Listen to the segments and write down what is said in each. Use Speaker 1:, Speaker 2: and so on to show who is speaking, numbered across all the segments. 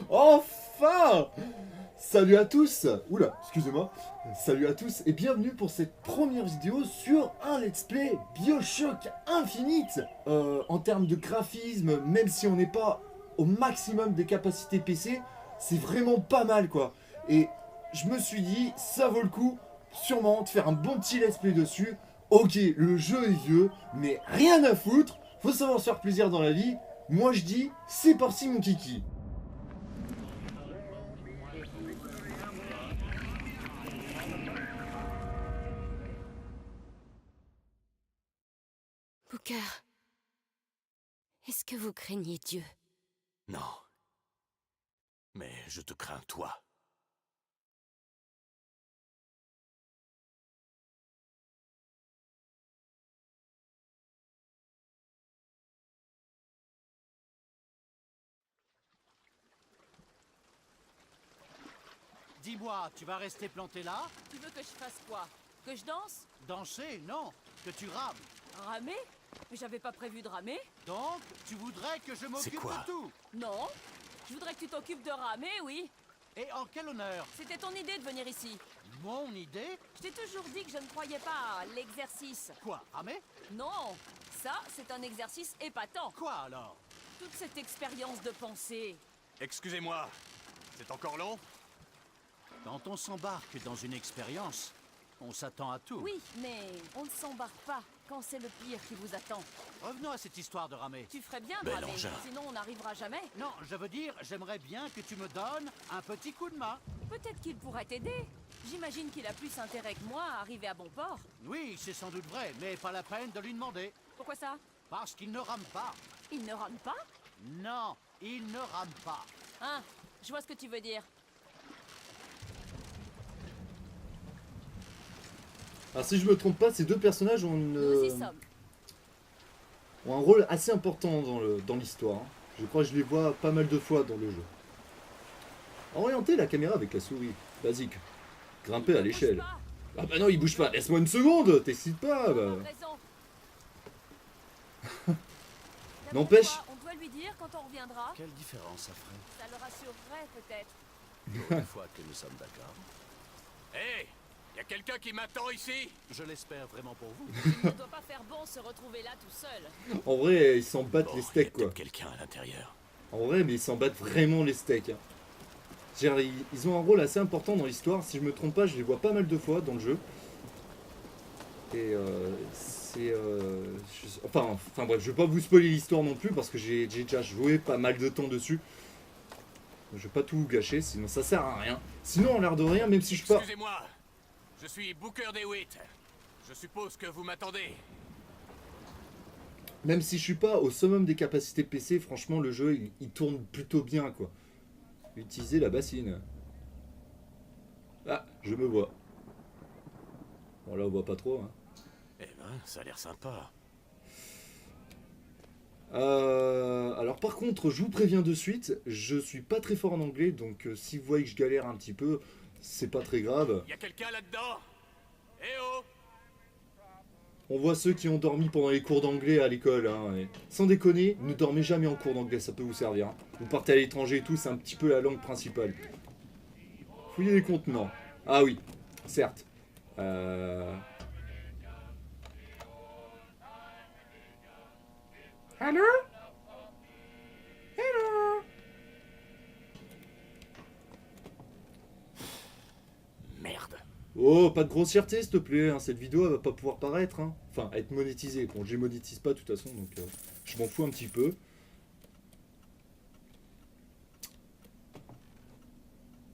Speaker 1: Enfin! Salut à tous! Oula, excusez-moi. Salut à tous et bienvenue pour cette première vidéo sur un let's play BioShock Infinite. En termes de graphisme, même si on n'est pas au maximum des capacités PC, c'est vraiment pas mal quoi. Et je me suis dit, ça vaut le coup sûrement de faire un bon petit let's play dessus. Ok, le jeu est vieux, mais rien à foutre, faut savoir se faire plaisir dans la vie. Moi je dis, c'est parti mon kiki.
Speaker 2: Booker, est-ce que vous craignez Dieu?
Speaker 3: Non. Mais je te crains, toi.
Speaker 4: Dis-moi, tu vas rester planté là?
Speaker 2: Tu veux que je fasse quoi? Que je danse?
Speaker 4: Danser? Non. Que tu rames.
Speaker 2: Ramer? Mais j'avais pas prévu de ramer.
Speaker 4: Donc, tu voudrais que je m'occupe
Speaker 3: quoi?
Speaker 4: de tout?
Speaker 2: Non. Je voudrais que tu t'occupes de ramer, oui.
Speaker 4: Et en quel honneur?
Speaker 2: C'était ton idée de venir ici.
Speaker 4: Mon idée?
Speaker 2: Je t'ai toujours dit que je ne croyais pas à l'exercice.
Speaker 4: Quoi, ramer?
Speaker 2: Non. Ça, c'est un exercice épatant.
Speaker 4: Quoi alors?
Speaker 2: Toute cette expérience de pensée.
Speaker 3: Excusez-moi. C'est encore long?
Speaker 4: Quand on s'embarque dans une expérience, on s'attend à tout.
Speaker 2: Oui, mais on ne s'embarque pas quand c'est le pire qui vous attend.
Speaker 4: Revenons à cette histoire de ramer.
Speaker 2: Tu ferais bien de
Speaker 3: Bel
Speaker 2: ramer,
Speaker 3: engin.
Speaker 2: sinon on n'arrivera jamais.
Speaker 4: Non, je veux dire, j'aimerais bien que tu me donnes un petit coup de main.
Speaker 2: Peut-être qu'il pourrait t'aider. J'imagine qu'il a plus intérêt que moi à arriver à bon port.
Speaker 4: Oui, c'est sans doute vrai, mais pas la peine de lui demander.
Speaker 2: Pourquoi ça?
Speaker 4: Parce qu'il ne rame pas.
Speaker 2: Il ne rame pas?
Speaker 4: Non, il ne rame pas.
Speaker 2: Hein? Je vois ce que tu veux dire.
Speaker 1: Alors si je me trompe pas, ces deux personnages ont,
Speaker 2: Nous y sommes.
Speaker 1: ont un rôle assez important dans l'histoire. Hein. Je crois que je les vois pas mal de fois dans le jeu. Orienter la caméra avec la souris, basique. Grimper à
Speaker 2: Ne bouge
Speaker 1: l'échelle.
Speaker 2: pas.
Speaker 1: Ah bah non, il bouge pas, laisse-moi une seconde, t'excites pas
Speaker 2: Tu
Speaker 1: bah.
Speaker 2: as raison. D'après
Speaker 1: N'empêche.
Speaker 2: toi, on doit lui dire quand on reviendra.
Speaker 4: Quelle différence ça ferait?
Speaker 2: Ça le rassurerait peut-être.
Speaker 4: Une fois que nous sommes d'accord.
Speaker 3: Hé! Y a quelqu'un qui m'attend ici?
Speaker 4: Je l'espère vraiment pour vous.
Speaker 2: Il ne doit pas faire bon se retrouver là tout seul.
Speaker 1: En vrai, ils s'en battent
Speaker 3: Bon,
Speaker 1: les
Speaker 3: y a
Speaker 1: steaks quoi.
Speaker 3: peut-être quelqu'un à l'intérieur.
Speaker 1: En vrai, mais ils s'en battent vraiment les steaks. Hein. Ils ont un rôle assez important dans l'histoire. Si je me trompe pas, je les vois pas mal de fois dans le jeu. Et c'est. Enfin bref, je vais pas vous spoiler l'histoire non plus parce que j'ai déjà joué pas mal de temps dessus. Je vais pas tout vous gâcher, sinon ça sert à rien. Sinon, en l'air de rien, même si je suis pas.
Speaker 3: Excusez-moi. Je suis Booker DeWitt. Je suppose que vous m'attendez.
Speaker 1: Même si je suis pas au summum des capacités PC, franchement, le jeu il tourne plutôt bien quoi. Utiliser la bassine. Ah, je me vois. Bon, là, on voit pas trop. Hein.
Speaker 3: Eh ben, ça a l'air sympa.
Speaker 1: Alors par contre, je vous préviens de suite, je suis pas très fort en anglais, donc si vous voyez que je galère un petit peu, c'est pas très grave.
Speaker 3: Y a quelqu'un là-dedans? Eh oh!
Speaker 1: On voit ceux qui ont dormi pendant les cours d'anglais à l'école. Hein, et sans déconner, ne dormez jamais en cours d'anglais, ça peut vous servir. Hein. Vous partez à l'étranger et tout, c'est un petit peu la langue principale. Fouillez les contenants. Ah oui, certes. Allô? Hello?
Speaker 3: Merde.
Speaker 1: Oh, pas de grossièreté, s'il te plaît. Hein. Cette vidéo, elle va pas pouvoir paraître. Hein. Enfin, être monétisée. Bon, je les monétise pas de toute façon, donc je m'en fous un petit peu.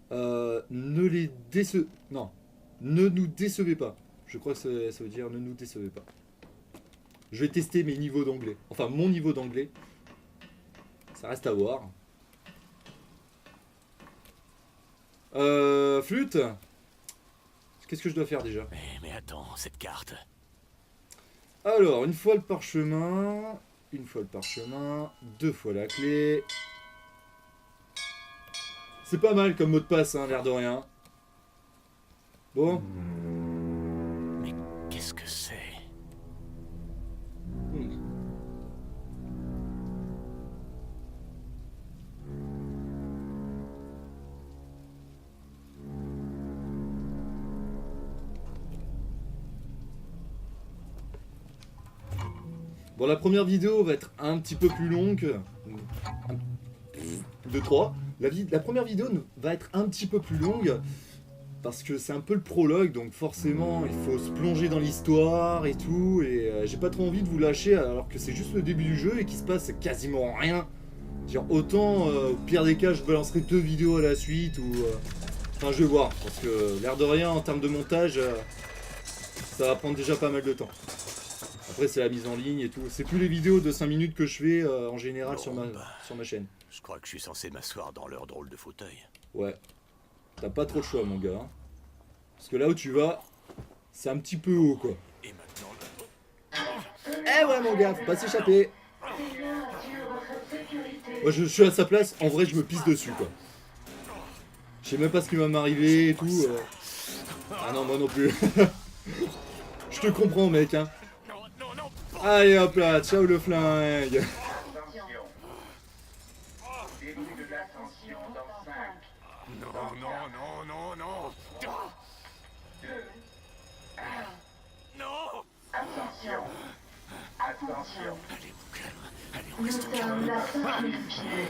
Speaker 1: Ne les décevez... Non. Ne nous décevez pas. Je crois que ça veut dire ne nous décevez pas. Je vais tester mes niveaux d'anglais. Enfin, mon niveau d'anglais. Ça reste à voir. Flûte. Qu'est-ce que je dois faire déjà?
Speaker 3: Mais attends, cette carte.
Speaker 1: Alors, une fois le parchemin. Une fois le parchemin. Deux fois la clé. C'est pas mal comme mot de passe, hein, l'air de rien. Bon.
Speaker 3: Mais qu'est-ce que c'est?
Speaker 1: Bon, la première vidéo va être un petit peu plus longue. 2, 3. La première vidéo va être un petit peu plus longue. Parce que c'est un peu le prologue, donc forcément il faut se plonger dans l'histoire et tout. Et j'ai pas trop envie de vous lâcher alors que c'est juste le début du jeu et qu'il se passe quasiment rien. Genre, autant, au pire des cas, je balancerai 2 vidéos à la suite ou... Enfin, je vais voir, parce que l'air de rien, en termes de montage, ça va prendre déjà pas mal de temps. Après, c'est la mise en ligne et tout. C'est plus les vidéos de 5 minutes que je fais en général sur ma chaîne.
Speaker 3: Je crois que je suis censé m'asseoir dans leur drôle de fauteuil.
Speaker 1: Ouais. T'as pas trop le choix, mon gars. Hein. Parce que là où tu vas, c'est un petit peu haut, quoi.
Speaker 3: Et maintenant,
Speaker 1: Eh ouais, mon gars, faut pas s'échapper. Moi, je suis à sa place, en vrai, je me pisse dessus, quoi. Je sais même pas ce qui va m'arriver et tout. Ah non, moi non plus. Je te comprends, mec, hein. Allez, hop là, ciao le flingue.
Speaker 3: non, non, non, non, non. Non.
Speaker 5: Attention.
Speaker 3: Allez, au calme. Allez, on
Speaker 5: Nous
Speaker 3: reste au calme.
Speaker 5: sommes la fin du pied.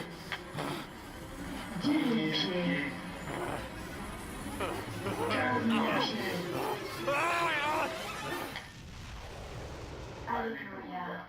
Speaker 5: Du pied. Alléluia.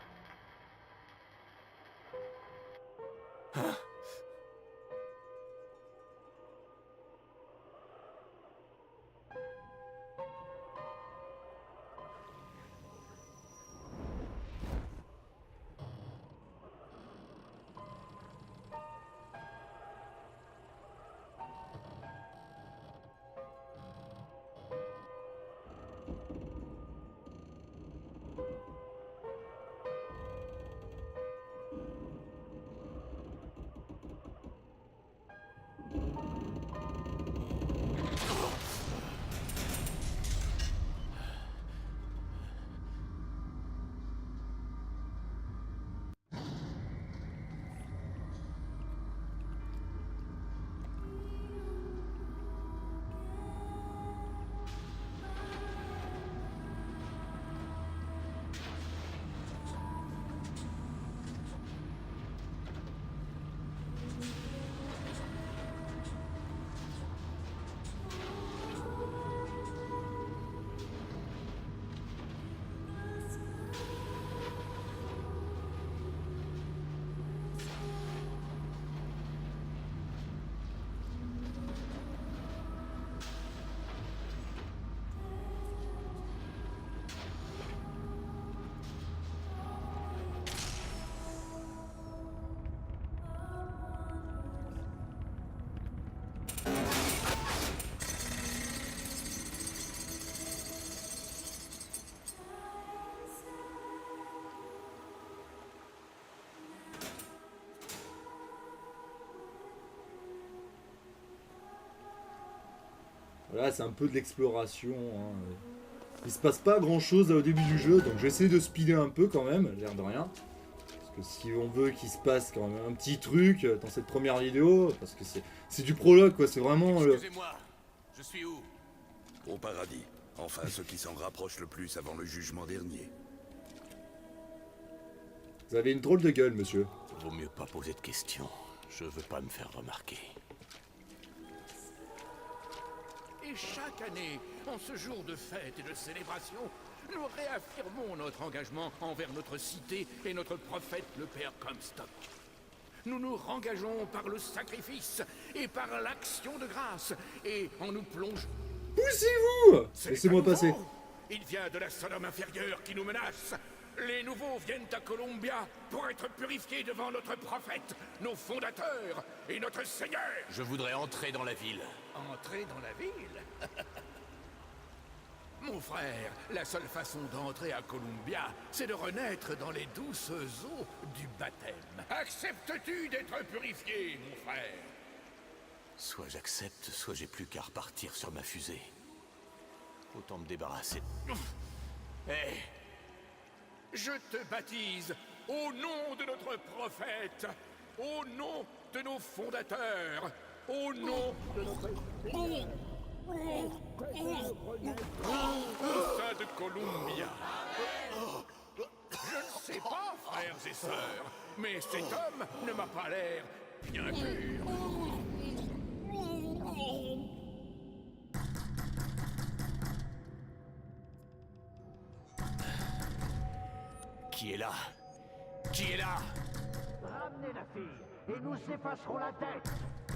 Speaker 1: Voilà, c'est un peu de l'exploration. Hein. Il se passe pas grand chose au début du jeu, donc je vais essayer de speeder un peu quand même, l'air de rien. Parce que si on veut qu'il se passe quand même un petit truc dans cette première vidéo, parce que c'est du prologue quoi, c'est vraiment...
Speaker 3: Excusez-moi, je suis où?
Speaker 6: Au paradis. Enfin, ce qui s'en rapproche le plus avant le jugement dernier.
Speaker 1: Vous avez une drôle de gueule, monsieur.
Speaker 3: Vaut mieux pas poser de questions. Je veux pas me faire remarquer.
Speaker 7: Et chaque année, en ce jour de fête et de célébration, nous réaffirmons notre engagement envers notre cité et notre prophète, le Père Comstock. Nous nous rengageons par le sacrifice et par l'action de grâce, et en nous plongeant...
Speaker 1: Poussez-vous!
Speaker 7: C'est
Speaker 1: Laissez-moi
Speaker 7: pas
Speaker 1: passer.
Speaker 7: nouveau. Il vient de la Sodome inférieure qui nous menace. Les nouveaux viennent à Columbia pour être purifiés devant notre prophète, nos fondateurs et notre Seigneur.
Speaker 3: Je voudrais entrer dans la ville.
Speaker 7: Entrer dans la ville? Mon frère, la seule façon d'entrer à Columbia, c'est de renaître dans les douces eaux du baptême. Acceptes-tu d'être purifié, mon frère?
Speaker 3: Soit j'accepte, soit j'ai plus qu'à repartir sur ma fusée. Autant me débarrasser. Hé!
Speaker 7: Je te baptise au nom de notre prophète, au nom de nos fondateurs, au nom de notre... Au sein de Columbia. Je ne sais pas, frères et sœurs, mais cet homme ne m'a pas l'air bien pur.
Speaker 3: Qui est là? Qui est là?
Speaker 8: Ramenez la fille, et nous effacerons la tête.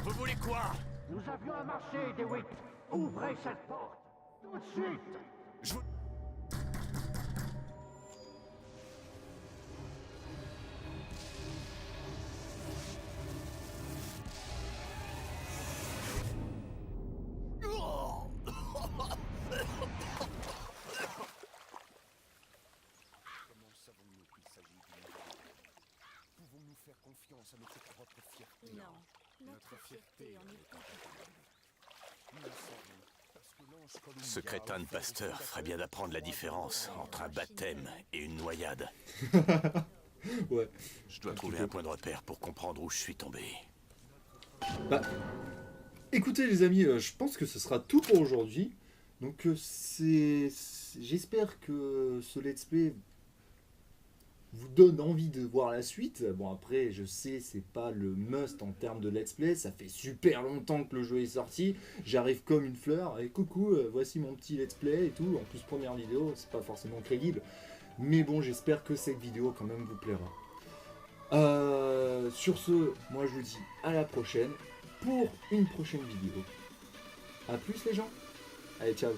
Speaker 3: Vous voulez quoi?
Speaker 8: Nous avions un marché, DeWitt. Ouvrez cette porte, tout de suite.
Speaker 3: Je vous...
Speaker 9: Comment savons-nous qu'il s'agit d'une nouvelle épée? Pouvons-nous faire confiance à notre propre fierté?
Speaker 2: Non, notre fierté en est incapable.
Speaker 9: Nous le savons, parce que l'ange Columbia
Speaker 3: Ce crétin de pasteur ferait bien d'apprendre la différence entre un baptême et une noyade.
Speaker 1: Ouais.
Speaker 3: Je dois trouver un point de repère pour comprendre où je suis tombé.
Speaker 1: Bah, écoutez les amis, je pense que ce sera tout pour aujourd'hui. Donc j'espère que ce let's play vous donne envie de voir la suite. Bon après, je sais, c'est pas le must en termes de let's play. Ça fait super longtemps que le jeu est sorti. J'arrive comme une fleur. Et coucou, voici mon petit let's play et tout. En plus, première vidéo, c'est pas forcément crédible. Mais bon, j'espère que cette vidéo quand même vous plaira. Sur ce, moi je vous dis à la prochaine pour une prochaine vidéo. A plus les gens. Allez, ciao.